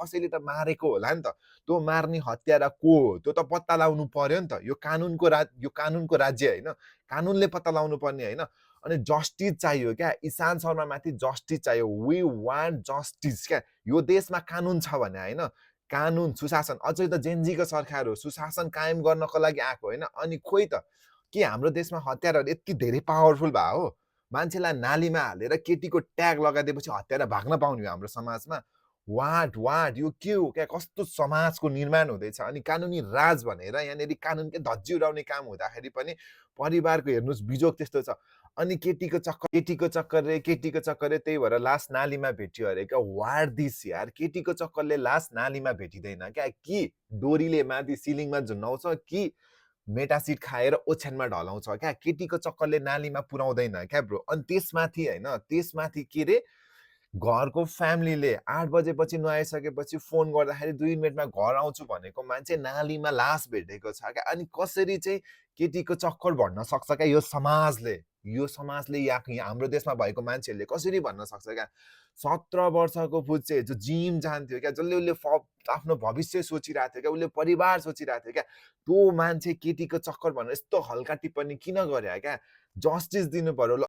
कसैले त मारेको होला नि त। त्यो मार्ने हत्यारा को हो? त्यो त पत्ता लगाउनु पर्यो नि त। यो कानुनको राज्य होइन। कानुनले पत्ता लगाउनु पर्ने होइन। अनि जस्टिस चाहियो क्या, इशान्त शर्मामाथि जस्टिस चाहियो। वी वान्ट जस्टिस क्या। यो देशमा कानुन छ भने होइन, कानुन, सुशासन, अझै त जेनजीको सरकार हो, सुशासन कायम गर्नको लागि आएको होइन। अनि खोइ त, के हाम्रो देशमा हतियारहरू यति धेरै पावरफुल भए हो? मान्छेलाई नालीमा हालेर केटीको ट्याग लगाइदिएपछि हत्यारा भाग्न पाउने हो हाम्रो समाजमा? वाट यो के हो क्या? कस्तो समाजको निर्माण हुँदैछ? अनि कानुनी राज भनेर यहाँनिर कानुनकै धज्जी उडाउने काम हुँदाखेरि पनि परिवारको हेर्नुहोस् बिजोग त्यस्तो छ। अनि केटीको चक्करले त्यही भएर लास नालीमा भेट्यो अरे क्या। व्हाट दिस यार? केटीको चक्करले लास नालीमा भेटिँदैन क्या। कि डोरीले माथि सिलिङमा झुन्डाउँछ कि मेटासिड खाएर ओछ्यानमा ढलाउँछ क्या। केटीको चक्करले नालीमा पुर्याउँदैन क्या ब्रो। अनि त्यसमाथि होइन, त्यसमाथि के रे, घरको फ्यामिलीले 8 बजेपछि नुहाइसकेपछि फोन गर्दाखेरि 2 मिनेटमा घर आउँछु भनेको मान्छे नालीमा लास भेटेको छ क्या। अनि कसरी चाहिँ केटीको चक्कर भन्न सक्छ क्या यो समाजले? यो समाजले या हाम्रो देशमा भएको मान्छेहरूले कसरी भन्न सक्छ क्या? 17 वर्षको फुच्चे जो जिम जान्थ्यो क्या, जसले उसले आफ्नो भविष्य सोचिरहेको थियो क्या, उसले परिवार सोचिरहेको थियो क्या, त्यो मान्छे केटीको चक्कर भनेर यस्तो हल्का टिप्पणी किन गर्यो क्या? जस्टिस दिनु पर्यो। ल